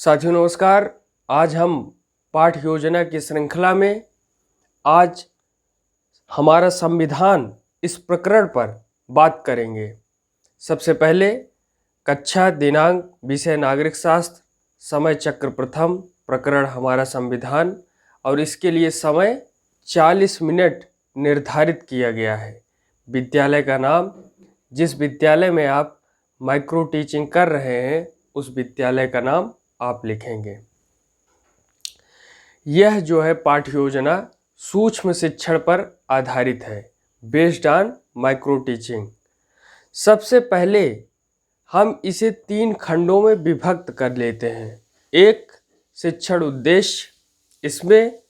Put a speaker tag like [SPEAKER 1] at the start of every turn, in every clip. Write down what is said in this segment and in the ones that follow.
[SPEAKER 1] साथियों नमस्कार। आज हम पाठ योजना की श्रृंखला में आज हमारा संविधान इस प्रकरण पर बात करेंगे। सबसे पहले कक्षा दिनांक विषय नागरिक शास्त्र, समय चक्र प्रथम, प्रकरण हमारा संविधान, और इसके लिए समय 40 मिनट निर्धारित किया गया है। विद्यालय का नाम, जिस विद्यालय में आप माइक्रो टीचिंग कर रहे हैं उस विद्यालय का नाम आप लिखेंगे। यह जो है पाठ योजना सूक्ष्म शिक्षण पर आधारित है, बेस्ड ऑन माइक्रो टीचिंग। सबसे पहले हम इसे 3 खंडों में विभक्त कर लेते हैं। एक, शिक्षण उद्देश्य, इसमें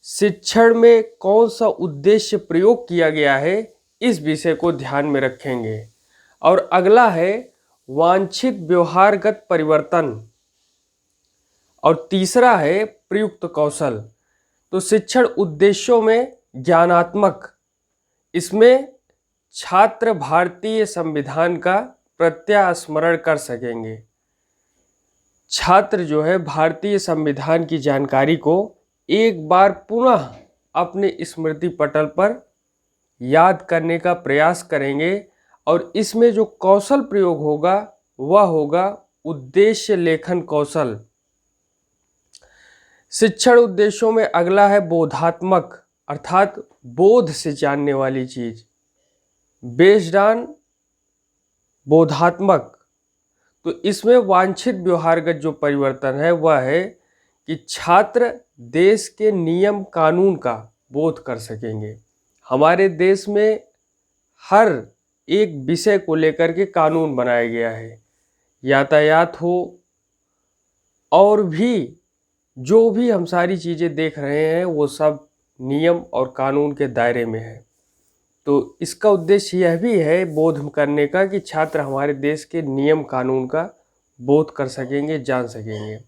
[SPEAKER 1] शिक्षण में कौन सा उद्देश्य प्रयोग किया गया है इस विषय को ध्यान में रखेंगे। और अगला है वांछित व्यवहारगत परिवर्तन, और तीसरा है प्रयुक्त कौशल। तो शिक्षण उद्देश्यों में ज्ञानात्मक, इसमें छात्र भारतीय संविधान का प्रत्यास्मरण कर सकेंगे। छात्र जो है भारतीय संविधान की जानकारी को एक बार पुनः अपने स्मृति पटल पर याद करने का प्रयास करेंगे, और इसमें जो कौशल प्रयोग होगा वह होगा उद्देश्य लेखन कौशल। शिक्षण उद्देश्यों में अगला है बोधात्मक, अर्थात बोध से जानने वाली चीज, बेस्ड ऑन बोधात्मक। तो इसमें वांछित व्यवहारगत जो परिवर्तन है वह है कि छात्र देश के नियम कानून का बोध कर सकेंगे। हमारे देश में हर एक विषय को लेकर के कानून बनाया गया है, यातायात हो और भी जो भी हम सारी चीज़ें देख रहे हैं वो सब नियम और कानून के दायरे में है। तो इसका उद्देश्य यह भी है बोध करने का कि छात्र हमारे देश के नियम कानून का बोध कर सकेंगे, जान सकेंगे।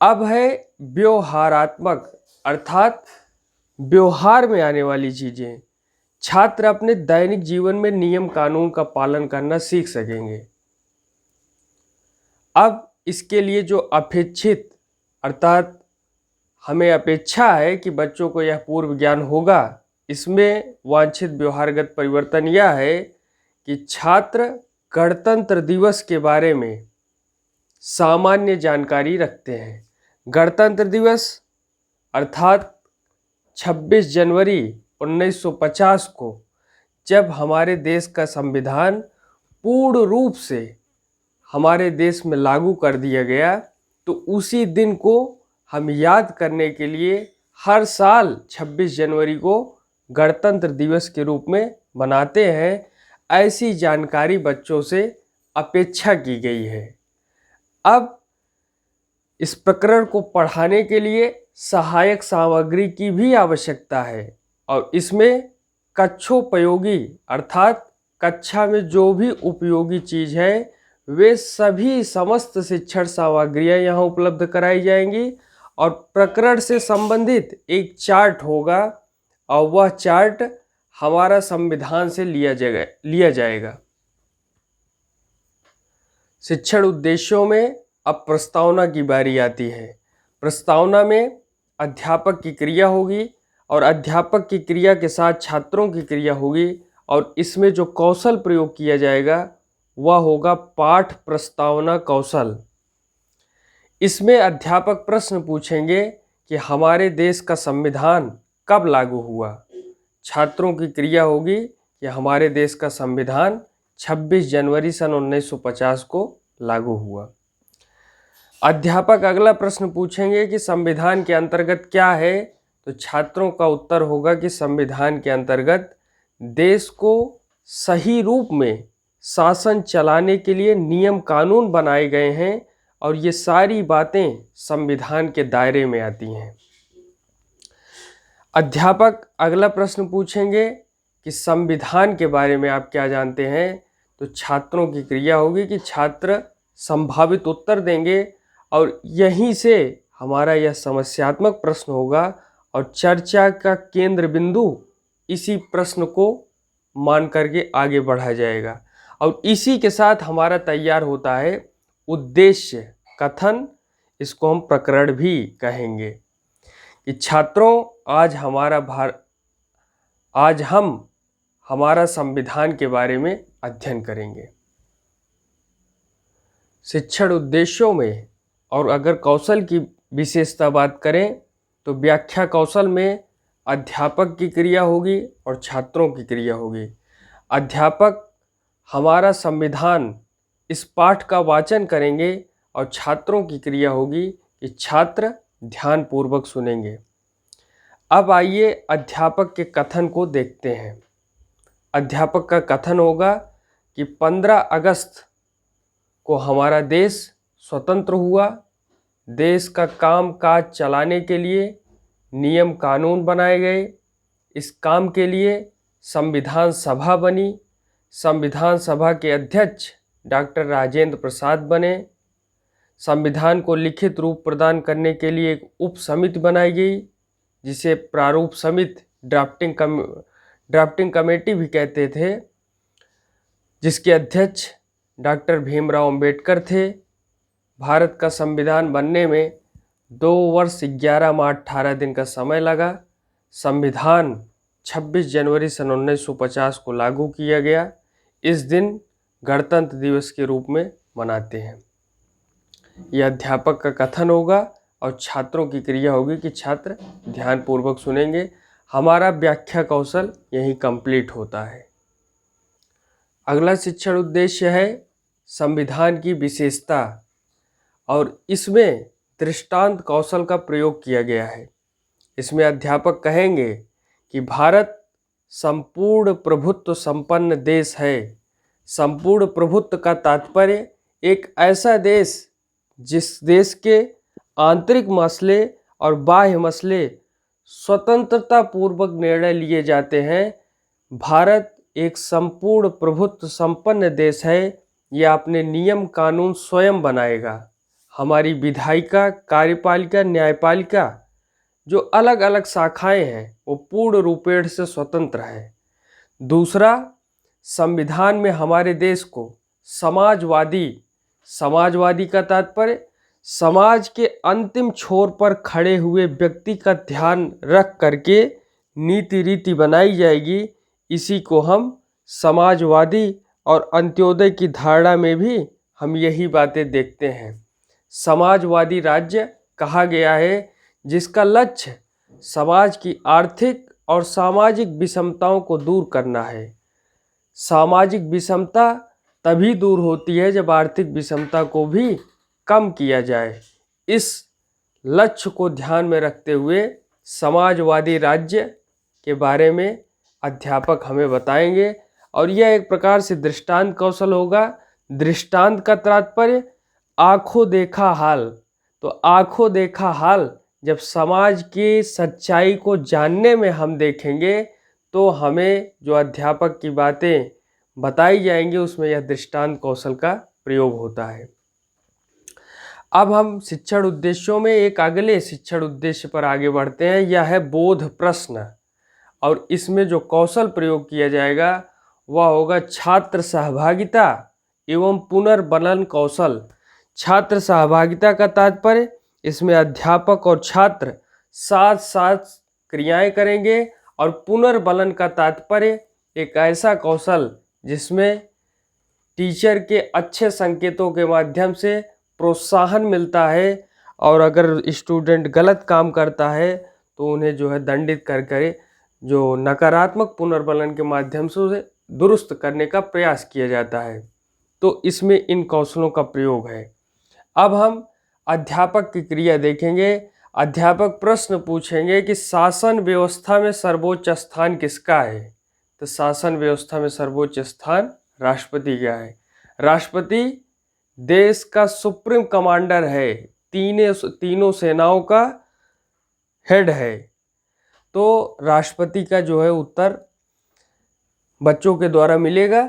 [SPEAKER 1] अब है व्यवहारात्मक, अर्थात व्यवहार में आने वाली चीज़ें। छात्र अपने दैनिक जीवन में नियम कानून का पालन करना सीख सकेंगे। अब इसके लिए जो अपेक्षित, अर्थात हमें अपेक्षा है कि बच्चों को यह पूर्व ज्ञान होगा, इसमें वांछित व्यवहारगत परिवर्तन यह है कि छात्र गणतंत्र दिवस के बारे में सामान्य जानकारी रखते हैं। गणतंत्र दिवस अर्थात 26 जनवरी 1950 को जब हमारे देश का संविधान पूर्ण रूप से हमारे देश में लागू कर दिया गया, तो उसी दिन को हम याद करने के लिए हर साल 26 जनवरी को गणतंत्र दिवस के रूप में मनाते हैं। ऐसी जानकारी बच्चों से अपेक्षा की गई है। अब इस प्रकरण को पढ़ाने के लिए सहायक सामग्री की भी आवश्यकता है, और इसमें कक्षोपयोगी, अर्थात कक्षा में जो भी उपयोगी चीज़ है वे सभी समस्त शिक्षण सामग्रियाँ यहाँ उपलब्ध कराई जाएंगी। और प्रकरण से संबंधित एक चार्ट होगा, और वह चार्ट हमारा संविधान से लिया जाएगा। शिक्षण उद्देश्यों में अब प्रस्तावना की बारी आती है। प्रस्तावना में अध्यापक की क्रिया होगी, और अध्यापक की क्रिया के साथ छात्रों की क्रिया होगी, और इसमें जो कौशल प्रयोग किया जाएगा वह होगा पाठ प्रस्तावना कौशल। इसमें अध्यापक प्रश्न पूछेंगे कि हमारे देश का संविधान कब लागू हुआ। छात्रों की क्रिया होगी कि हमारे देश का संविधान 26 जनवरी सन 1950 को लागू हुआ। अध्यापक अगला प्रश्न पूछेंगे कि संविधान के अंतर्गत क्या है, तो छात्रों का उत्तर होगा कि संविधान के अंतर्गत देश को सही रूप में शासन चलाने के लिए नियम कानून बनाए गए हैं, और ये सारी बातें संविधान के दायरे में आती हैं। अध्यापक अगला प्रश्न पूछेंगे कि संविधान के बारे में आप क्या जानते हैं, तो छात्रों की क्रिया होगी कि छात्र संभावित उत्तर देंगे, और यहीं से हमारा यह समस्यात्मक प्रश्न होगा, और चर्चा का केंद्र बिंदु इसी प्रश्न को मान करके आगे बढ़ा जाएगा। और इसी के साथ हमारा तैयार होता है उद्देश्य कथन, इसको हम प्रकरण भी कहेंगे कि छात्रों आज हम हमारा संविधान के बारे में अध्ययन करेंगे। शिक्षण उद्देश्यों में और अगर कौशल की विशेषता बात करें तो व्याख्या कौशल में अध्यापक की क्रिया होगी और छात्रों की क्रिया होगी। अध्यापक हमारा संविधान इस पाठ का वाचन करेंगे और छात्रों की क्रिया होगी कि छात्र ध्यानपूर्वक सुनेंगे। अब आइए अध्यापक के कथन को देखते हैं। अध्यापक का कथन होगा कि 15 अगस्त को हमारा देश स्वतंत्र हुआ। देश का काम काज चलाने के लिए नियम कानून बनाए गए। इस काम के लिए संविधान सभा बनी। संविधान सभा के अध्यक्ष डॉक्टर राजेंद्र प्रसाद बने। संविधान को लिखित रूप प्रदान करने के लिए एक उप समिति बनाई गई जिसे प्रारूप समिति ड्राफ्टिंग कमेटी भी कहते थे, जिसके अध्यक्ष डॉक्टर भीमराव अंबेडकर थे। भारत का संविधान बनने में 2 वर्ष 11 माह 18 दिन का समय लगा। संविधान 26 जनवरी सन 1950 को लागू किया गया। इस दिन गणतंत्र दिवस के रूप में मनाते हैं। यह अध्यापक का कथन होगा और छात्रों की क्रिया होगी कि छात्र ध्यानपूर्वक सुनेंगे। हमारा व्याख्या कौशल यही कंप्लीट होता है। अगला शिक्षण उद्देश्य है संविधान की विशेषता और इसमें दृष्टांत कौशल का प्रयोग किया गया है। इसमें अध्यापक कहेंगे कि भारत संपूर्ण प्रभुत्व संपन्न देश है। संपूर्ण प्रभुत्व का तात्पर्य एक ऐसा देश जिस देश के आंतरिक मसले और बाह्य मसले स्वतंत्रता पूर्वक निर्णय लिए जाते हैं। भारत एक संपूर्ण प्रभुत्व संपन्न देश है। यह अपने नियम कानून स्वयं बनाएगा। हमारी विधायिका, कार्यपालिका, न्यायपालिका जो अलग अलग शाखाएं हैं वो पूर्ण रूपेण से स्वतंत्र है। दूसरा, संविधान में हमारे देश को समाजवादी का तात्पर्य समाज के अंतिम छोर पर खड़े हुए व्यक्ति का ध्यान रख करके नीति रीति बनाई जाएगी। इसी को हम समाजवादी और अंत्योदय की धारणा में भी हम यही बातें देखते हैं। समाजवादी राज्य कहा गया है जिसका लक्ष्य समाज की आर्थिक और सामाजिक विषमताओं को दूर करना है। सामाजिक विषमता तभी दूर होती है जब आर्थिक विषमता को भी कम किया जाए। इस लक्ष्य को ध्यान में रखते हुए समाजवादी राज्य के बारे में अध्यापक हमें बताएंगे और यह एक प्रकार से दृष्टांत कौशल होगा। दृष्टांत का तात्पर्य आंखों देखा हाल। तो आंखों देखा हाल जब समाज की सच्चाई को जानने में हम देखेंगे तो हमें जो अध्यापक की बातें बताई जाएंगी उसमें यह दृष्टांत कौशल का प्रयोग होता है। अब हम शिक्षण उद्देश्यों में एक अगले शिक्षण उद्देश्य पर आगे बढ़ते हैं। यह है बोध प्रश्न और इसमें जो कौशल प्रयोग किया जाएगा वह होगा छात्र सहभागिता एवं पुनर्बनन कौशल। छात्र सहभागिता का तात्पर्य इसमें अध्यापक और छात्र साथ साथ क्रियाएं करेंगे और पुनर्बलन का तात्पर्य एक ऐसा कौशल जिसमें टीचर के अच्छे संकेतों के माध्यम से प्रोत्साहन मिलता है और अगर स्टूडेंट गलत काम करता है तो उन्हें जो है दंडित कर जो नकारात्मक पुनर्बलन के माध्यम से उसे दुरुस्त करने का प्रयास किया जाता है। तो इसमें इन कौशलों का प्रयोग है। अब हम अध्यापक की क्रिया देखेंगे। अध्यापक प्रश्न पूछेंगे कि शासन व्यवस्था में सर्वोच्च स्थान किसका है। तो शासन व्यवस्था में सर्वोच्च स्थान राष्ट्रपति का है। राष्ट्रपति देश का सुप्रीम कमांडर है, तीनों सेनाओं का हेड है। तो राष्ट्रपति का जो है उत्तर बच्चों के द्वारा मिलेगा।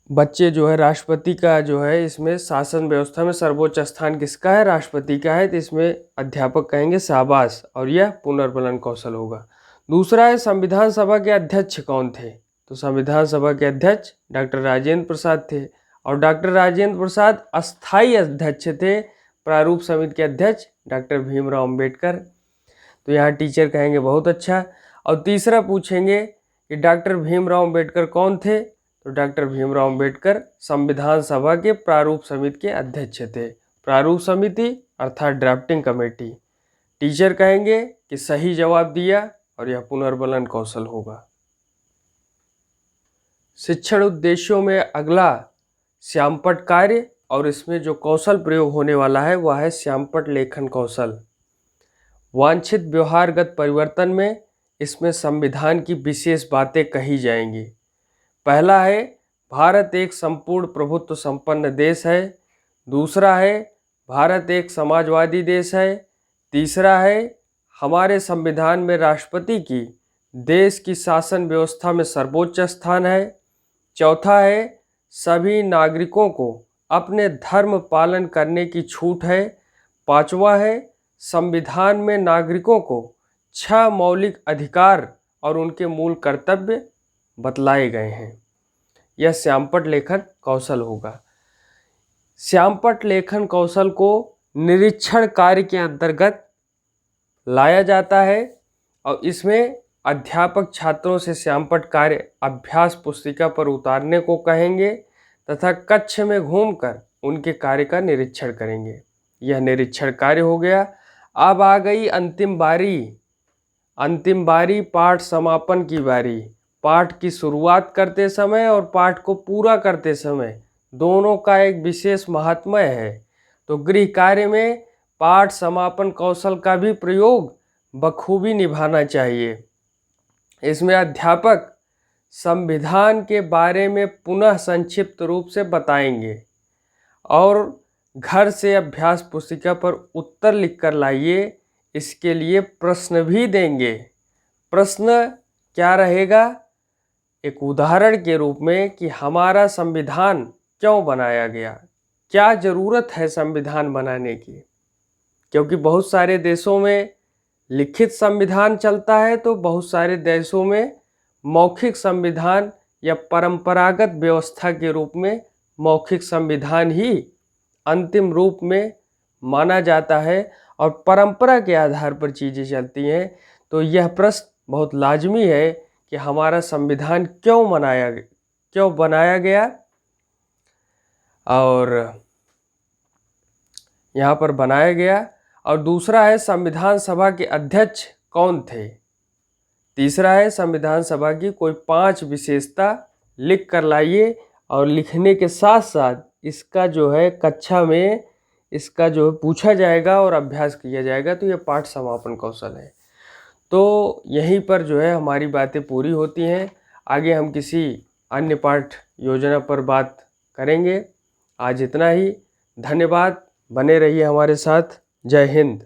[SPEAKER 1] बच्चे जो है राष्ट्रपति का जो है इसमें शासन व्यवस्था में सर्वोच्च स्थान किसका है, राष्ट्रपति का है। तो इसमें अध्यापक कहेंगे शाबाश और यह पुनर्बलन कौशल होगा। दूसरा है संविधान सभा के अध्यक्ष कौन थे। तो संविधान सभा के अध्यक्ष डॉक्टर राजेंद्र प्रसाद थे और डॉक्टर राजेंद्र प्रसाद अस्थाई अध्यक्ष थे, प्रारूप समिति के अध्यक्ष डॉक्टर भीमराव अंबेडकर। तो यहाँ टीचर कहेंगे बहुत अच्छा। और तीसरा पूछेंगे कि डॉक्टर भीमराव अंबेडकर कौन थे, तो डॉक्टर भीमराव अंबेडकर संविधान सभा के प्रारूप समिति के अध्यक्ष थे। प्रारूप समिति अर्थात ड्राफ्टिंग कमेटी। टीचर कहेंगे कि सही जवाब दिया और यह पुनर्बलन कौशल होगा। शिक्षण उद्देश्यों में अगला श्यामपट्ट कार्य, और इसमें जो कौशल प्रयोग होने वाला है वह है श्यामपट्ट लेखन कौशल। वांछित व्यवहारगत परिवर्तन में इसमें संविधान की विशेष बातें कही जाएंगी। पहला है भारत एक संपूर्ण प्रभुत्व संपन्न देश है। दूसरा है भारत एक समाजवादी देश है। तीसरा है हमारे संविधान में राष्ट्रपति की देश की शासन व्यवस्था में सर्वोच्च स्थान है। चौथा है सभी नागरिकों को अपने धर्म पालन करने की छूट है। पांचवा है संविधान में नागरिकों को 6 मौलिक अधिकार और उनके मूल कर्तव्य बतलाए गए हैं। यह श्यामपट्ट लेखन कौशल होगा। श्यामपट्ट लेखन कौशल को निरीक्षण कार्य के अंतर्गत लाया जाता है और इसमें अध्यापक छात्रों से श्यामपट्ट कार्य अभ्यास पुस्तिका पर उतारने को कहेंगे तथा कक्ष में घूमकर उनके कार्य का निरीक्षण करेंगे। यह निरीक्षण कार्य हो गया। अब आ गई अंतिम बारी पाठ समापन की बारी। पाठ की शुरुआत करते समय और पाठ को पूरा करते समय दोनों का एक विशेष महात्म्य है। तो गृह कार्य में पाठ समापन कौशल का भी प्रयोग बखूबी निभाना चाहिए। इसमें अध्यापक संविधान के बारे में पुनः संक्षिप्त रूप से बताएंगे और घर से अभ्यास पुस्तिका पर उत्तर लिखकर लाइए। इसके लिए प्रश्न भी देंगे। प्रश्न क्या रहेगा? एक उदाहरण के रूप में कि हमारा संविधान क्यों बनाया गया, क्या ज़रूरत है संविधान बनाने की। क्योंकि बहुत सारे देशों में लिखित संविधान चलता है तो बहुत सारे देशों में मौखिक संविधान या परंपरागत व्यवस्था के रूप में मौखिक संविधान ही अंतिम रूप में माना जाता है और परंपरा के आधार पर चीज़ें चलती हैं। तो यह प्रश्न बहुत लाजमी है कि हमारा संविधान क्यों बनाया गया और यहाँ पर बनाया गया। और दूसरा है संविधान सभा के अध्यक्ष कौन थे। तीसरा है संविधान सभा की कोई 5 विशेषता लिख कर लाइए और लिखने के साथ साथ इसका जो है कक्षा में इसका जो है पूछा जाएगा और अभ्यास किया जाएगा। तो यह पाठ समापन कौशल है। तो यहीं पर जो है हमारी बातें पूरी होती हैं। आगे हम किसी अन्य पाठ योजना पर बात करेंगे। आज इतना ही। धन्यवाद। बने रहिए हमारे साथ। जय हिंद।